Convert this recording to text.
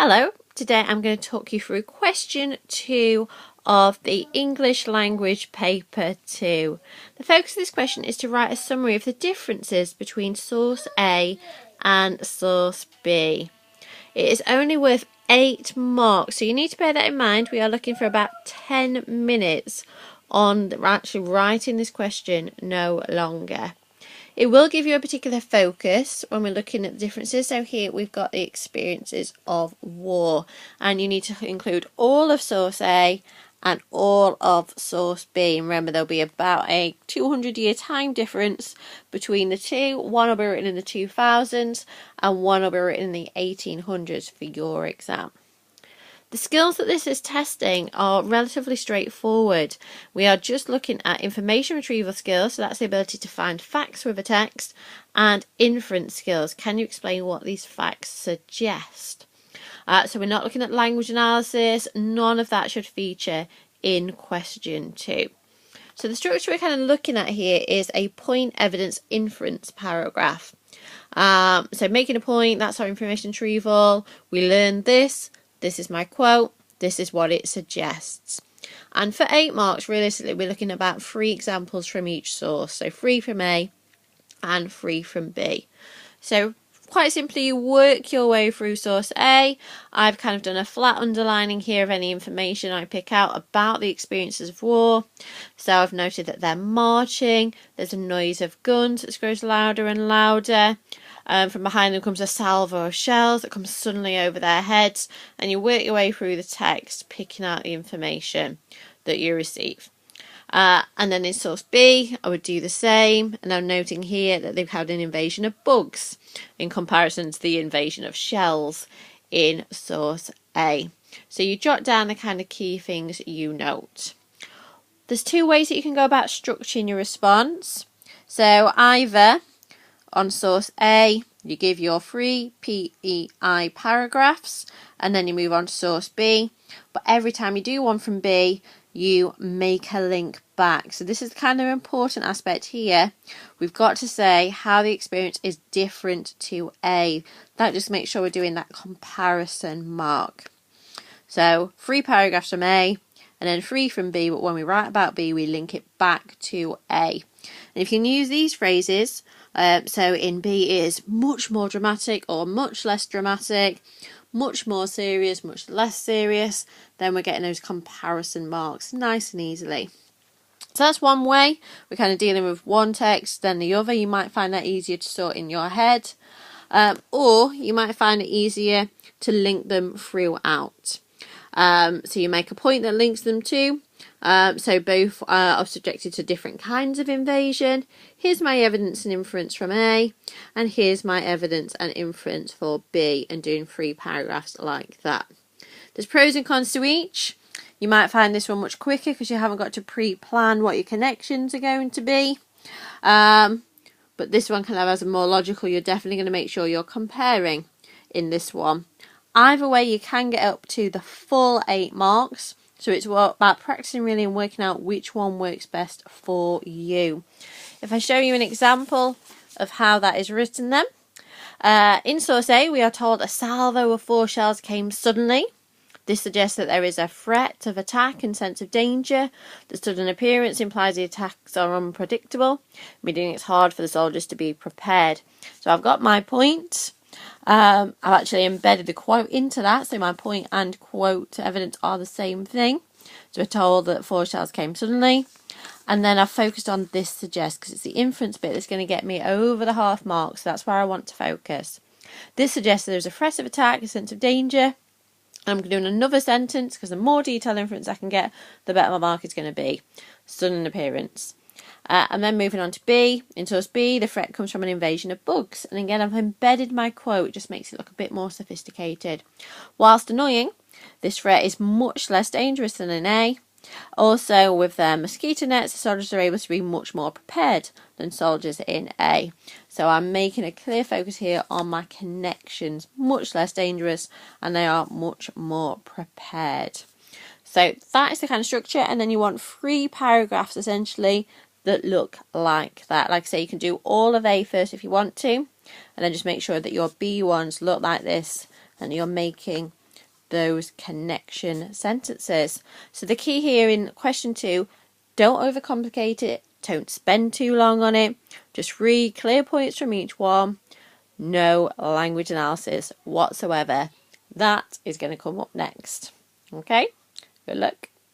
Hello, today I'm going to talk you through question 2 of the English language paper 2. The focus of this question is to write a summary of the differences between source A and source B. It is only worth 8 marks, so you need to bear that in mind. We are looking for about 10 minutes on actually writing this question, no longer. It will give you a particular focus when we're looking at the differences. So here we've got the experiences of war, and you need to include all of source A and all of source B. And remember, there'll be about a 200-year time difference between the two. One will be written in the 2000s and one will be written in the 1800s for your exam. The skills that this is testing are relatively straightforward. We are just looking at information retrieval skills, so that's the ability to find facts with a text, and inference skills. Can you explain what these facts suggest? So we're not looking at language analysis. None of that should feature in question 2. So the structure we're kind of looking at here is a point, evidence, inference paragraph. So making a point, that's our information retrieval. We learned this. This is my quote. This is what it suggests. And for 8 marks, realistically, we're looking at about 3 examples from each source. So 3 from A and 3 from B. So quite simply, you work your way through source A. I've kind of done a flat underlining here of any information I pick out about the experiences of war. So I've noted that they're marching. There's a noise of guns that grows louder and louder. From behind them comes a salvo of shells that comes suddenly over their heads, and you work your way through the text, picking out the information that you receive. And then in source B, I would do the same, and I'm noting here that they've had an invasion of bugs in comparison to the invasion of shells in source A. So you jot down the kind of key things you note. There's 2 ways that you can go about structuring your response. So either on source A, you give your 3 PEI paragraphs, and then you move on to source B. But every time you do one from B, you make a link back. So this is the kind of important aspect here. We've got to say how the experience is different to A. That just makes sure we're doing that comparison mark. So 3 paragraphs from A, and then 3 from B, but when we write about B, we link it back to A. And if you can use these phrases, so in B is much more dramatic or much less dramatic, much more serious, much less serious, then we're getting those comparison marks nice and easily. So that's one way. We're kind of dealing with one text, then the other. You might find that easier to sort in your head, or you might find it easier to link them throughout. So you make a point that links them to. So both are subjected to different kinds of invasion. Here's my evidence and inference from A, and here's my evidence and inference for B, and doing 3 paragraphs like that. There's pros and cons to each. You might find this one much quicker because you haven't got to pre-plan what your connections are going to be. But this one kind of has a more logical. You're definitely going to make sure you're comparing in this one. Either way, you can get up to the full 8 marks. So it's about practicing really and working out which one works best for you. If I show you an example of how that is written then. In source A, we are told a salvo of 4 shells came suddenly. This suggests that there is a threat of attack and sense of danger. The sudden appearance implies the attacks are unpredictable, meaning it's hard for the soldiers to be prepared. So I've got my point. I've actually embedded the quote into that, so my point and quote evidence are the same thing. So we're told that 4 shells came suddenly, and then I've focused on this suggests, because it's the inference bit that's going to get me over the half mark, so that's where I want to focus. This suggests that there's a threat of attack, a sense of danger. I'm doing another sentence, because the more detailed inference I can get, the better my mark is going to be. Sudden appearance. And then moving on to B. In source B, the threat comes from an invasion of bugs. And again, I've embedded my quote. It just makes it look a bit more sophisticated. Whilst annoying, this threat is much less dangerous than in A. Also, with their mosquito nets, the soldiers are able to be much more prepared than soldiers in A. So I'm making a clear focus here on my connections. Much less dangerous, and they are much more prepared. So that is the kind of structure. And then you want 3 paragraphs, essentially, that look like that. Like I say, you can do all of A first if you want to, and then just make sure that your B ones look like this, and you're making those connection sentences. So the key here in question 2, don't overcomplicate it, don't spend too long on it, just read clear points from each one, no language analysis whatsoever. That is going to come up next. Okay, good luck.